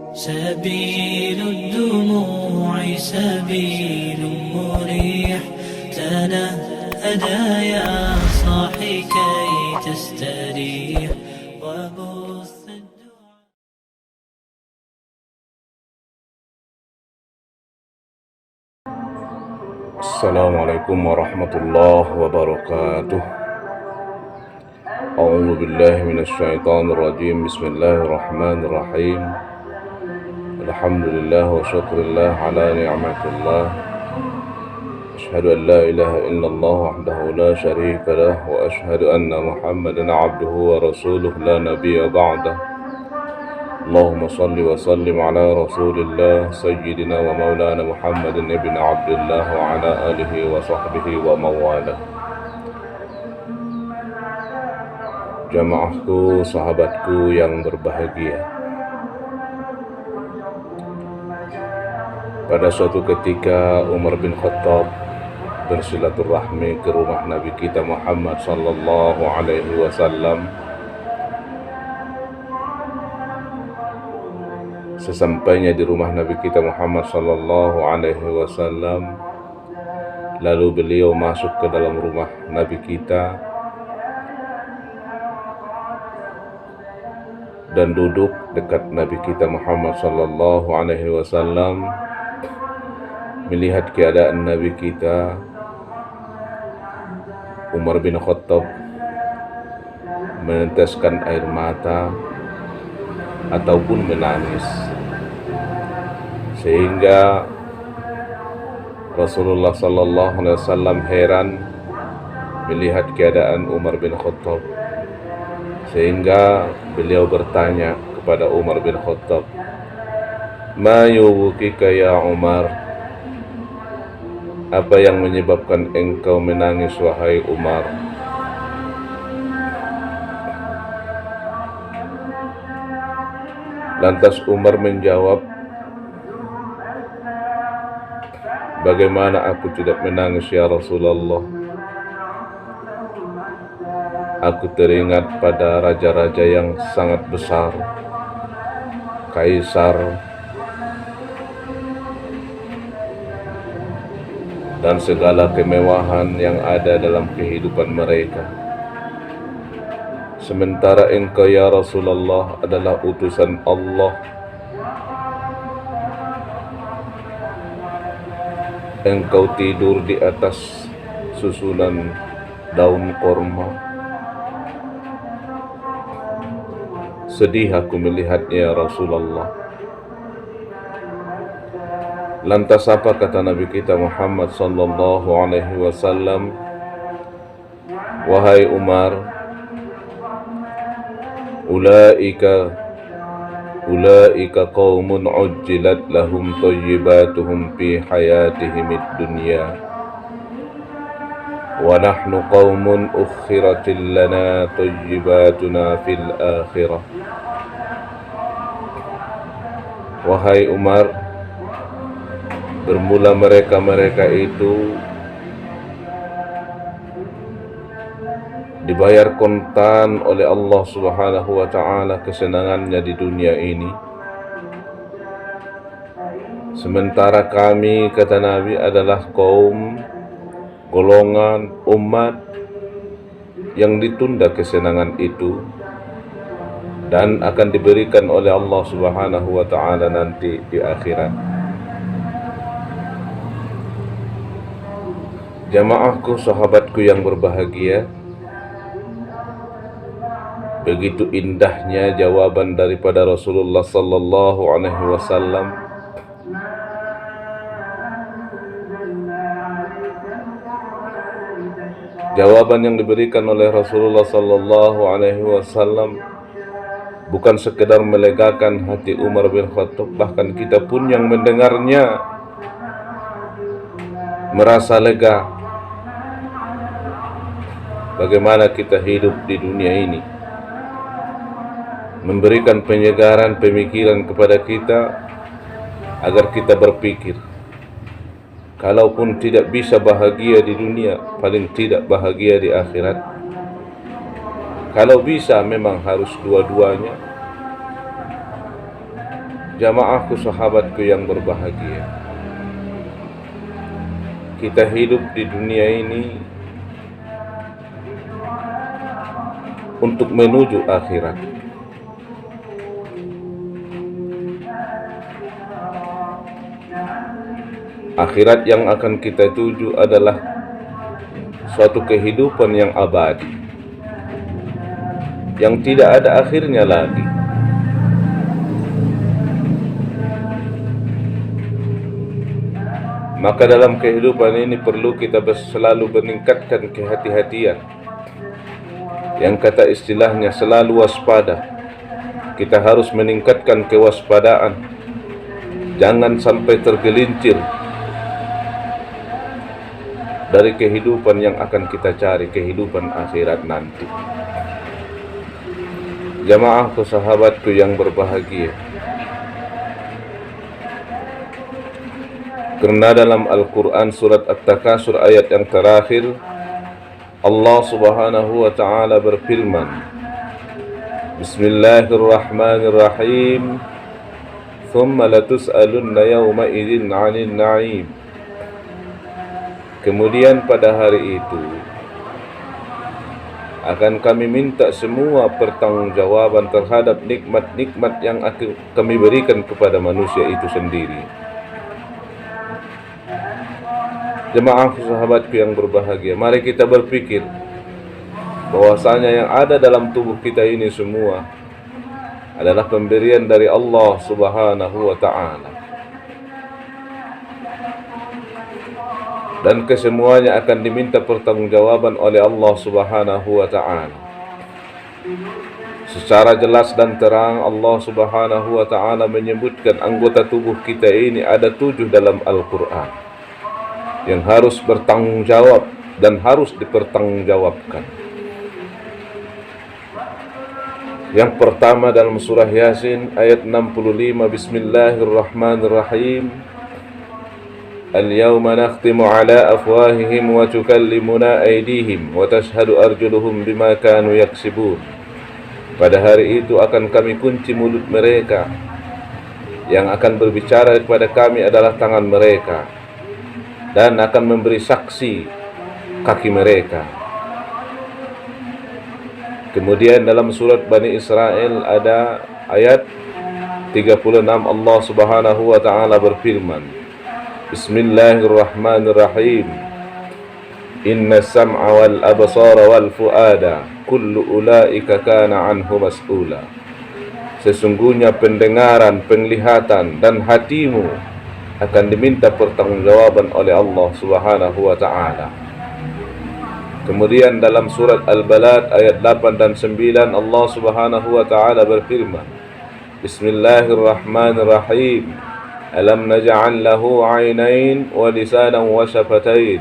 سبيل الدموع سبيل مريح، تنهدى يا صاحي كي تستريح وبث الدعاء. السلام عليكم ورحمة الله وبركاته. أعوذ بالله من الشيطان الرجيم. بسم الله الرحمن الرحيم. الحمد لله وشكر الله على نعمة الله. أشهد أن لا إله إلا الله وحده لا شريك له، وأشهد أن محمدا عبده ورسوله لا نبي بعده. اللهم صل وسلم على رسول الله سيدنا ومولانا محمد بن عبد الله وعلى آله وصحبه ومواله. Jamaahku, sahabatku yang berbahagia, pada suatu ketika Umar bin Khattab bersilaturahmi ke rumah Nabi kita Muhammad sallallahu alaihi wasallam. Sesampainya di rumah Nabi kita Muhammad sallallahu alaihi wasallam, lalu beliau masuk ke dalam rumah Nabi kita dan duduk dekat Nabi kita Muhammad sallallahu alaihi wasallam, melihat keadaan Nabi kita Umar bin Khattab meneteskan air mata ataupun menangis, sehingga Rasulullah sallallahu alaihi wasallam heran melihat keadaan Umar bin Khattab, sehingga beliau bertanya kepada Umar bin Khattab, "Ma yubkika ya Umar?" Apa yang menyebabkan engkau menangis wahai Umar? Lantas Umar menjawab, "Bagaimana aku tidak menangis ya Rasulullah? Aku teringat pada raja-raja yang sangat besar, kaisar, dan segala kemewahan yang ada dalam kehidupan mereka. Sementara engkau ya Rasulullah adalah utusan Allah. Engkau tidur di atas susunan daun korma. Sedih aku melihatnya ya Rasulullah." Lantas apa kata Nabi kita Muhammad sallallahu alaihi wasallam? "Wahai Umar, ulaika qaumun ujjilat lahum thayyibatuhum fi hayatihimid dunya, wa nahnu qaumun ukhiratil lana thayyibatuna fil akhirah." Wahai Umar, bermula mereka itu dibayar kontan oleh Allah Subhanahu wa ta'ala kesenangannya di dunia ini. Sementara kami, kata Nabi, adalah kaum, golongan, umat yang ditunda kesenangan itu dan akan diberikan oleh Allah Subhanahu wa ta'ala nanti di akhirat. Jamaahku, sahabatku yang berbahagia, begitu indahnya jawaban daripada Rasulullah sallallahu alaihi wasallam. Jawaban yang diberikan oleh Rasulullah sallallahu alaihi wasallam bukan sekedar melegakan hati Umar bin Khattab, bahkan kita pun yang mendengarnya merasa lega. Bagaimana kita hidup di dunia ini, memberikan penyegaran pemikiran kepada kita agar kita berpikir, kalaupun tidak bisa bahagia di dunia, paling tidak bahagia di akhirat. Kalau bisa memang harus dua-duanya. Jamaahku, sahabatku yang berbahagia, kita hidup di dunia ini untuk menuju akhirat. Akhirat yang akan kita tuju adalah suatu kehidupan yang abadi, yang tidak ada akhirnya lagi. Maka dalam kehidupan ini perlu kita selalu meningkatkan kehati-hatian, yang kata istilahnya selalu waspada. Kita harus meningkatkan kewaspadaan, jangan sampai tergelincir dari kehidupan yang akan kita cari, kehidupan akhirat nanti. Jamaahku, sahabatku yang berbahagia, karena dalam Al-Quran surat At-Takasur ayat yang terakhir, Allah subhanahu wa ta'ala berfirman, Bismillahirrahmanirrahim, Thumma latus'alunna yawma idhin 'anil na'im. Kemudian pada hari itu akan kami minta semua pertanggungjawaban terhadap nikmat-nikmat yang akan kami berikan kepada manusia itu sendiri. Jemaah sahabatku yang berbahagia, mari kita berpikir bahwasanya yang ada dalam tubuh kita ini semua adalah pemberian dari Allah subhanahu wa ta'ala, dan kesemuanya akan diminta pertanggungjawaban oleh Allah subhanahu wa ta'ala. Secara jelas dan terang Allah subhanahu wa ta'ala menyebutkan anggota tubuh kita ini ada 7 dalam Al-Quran yang harus bertanggung jawab dan harus dipertanggungjawabkan. Yang pertama dalam surah Yasin ayat 65, Bismillahirrahmanirrahim, Al-yawma nakhtimu ala afwahihim wa tukallimuna aydihim wa tashhadu arjuluhum bima kanu yaksibun. Pada hari itu akan kami kunci mulut mereka, yang akan berbicara kepada kami adalah tangan mereka, dan akan memberi saksi kaki mereka. Kemudian dalam surat Bani Israel ada ayat 36, Allah subhanahu wa ta'ala berfirman, Bismillahirrahmanirrahim, Inna sam'a wal absara wal fuada kullu ulaika kana anhu mas'ula. Sesungguhnya pendengaran, penglihatan, dan hatimu akan diminta pertanggungjawaban oleh Allah subhanahu wa ta'ala. Kemudian dalam surat Al-Balad ayat 8 dan 9 Allah subhanahu wa ta'ala berfirman, Bismillahirrahmanirrahim, Alam naj'al lahu 'ainain wa lisanan wa syafatain.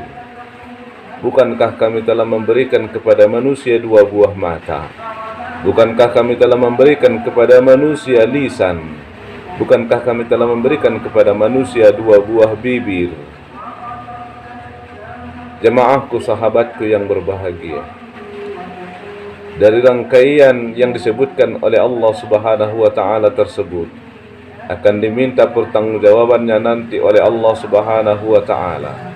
Bukankah kami telah memberikan kepada manusia 2 buah mata? Bukankah kami telah memberikan kepada manusia lisan? Bukankah kami telah memberikan kepada manusia 2 buah bibir? Jemaahku, sahabatku yang berbahagia, dari rangkaian yang disebutkan oleh Allah subhanahu wa ta'ala tersebut akan diminta pertanggungjawabannya nanti oleh Allah subhanahu wa ta'ala.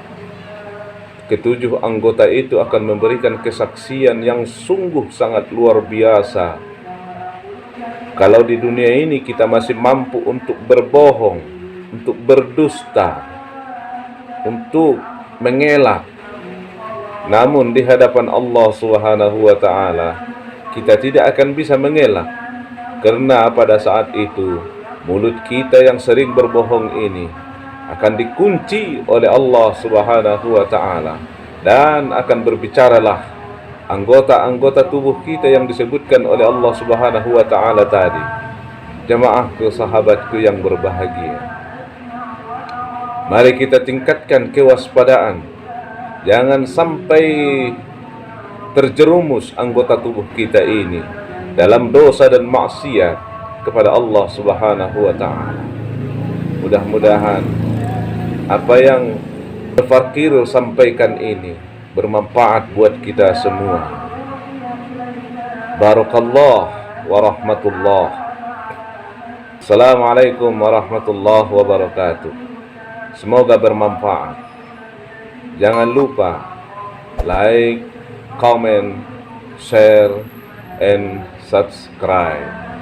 Ketujuh anggota itu akan memberikan kesaksian yang sungguh sangat luar biasa. Kalau di dunia ini kita masih mampu untuk berbohong, untuk berdusta, untuk mengelak, namun di hadapan Allah subhanahu wa ta'ala kita tidak akan bisa mengelak, karena pada saat itu mulut kita yang sering berbohong ini akan dikunci oleh Allah subhanahu wa ta'ala, dan akan berbicaralah anggota-anggota tubuh kita yang disebutkan oleh Allah subhanahu wa ta'ala tadi. Jemaahku, sahabatku yang berbahagia, mari kita tingkatkan kewaspadaan, jangan sampai terjerumus anggota tubuh kita ini dalam dosa dan maksiat kepada Allah subhanahu wa ta'ala. Mudah-mudahan apa yang Fakir sampaikan ini bermanfaat buat kita semua. Barakallah wa rahmatullah. Assalamualaikum warahmatullahi wabarakatuh. Semoga bermanfaat. Jangan lupa like, comment, share, and subscribe.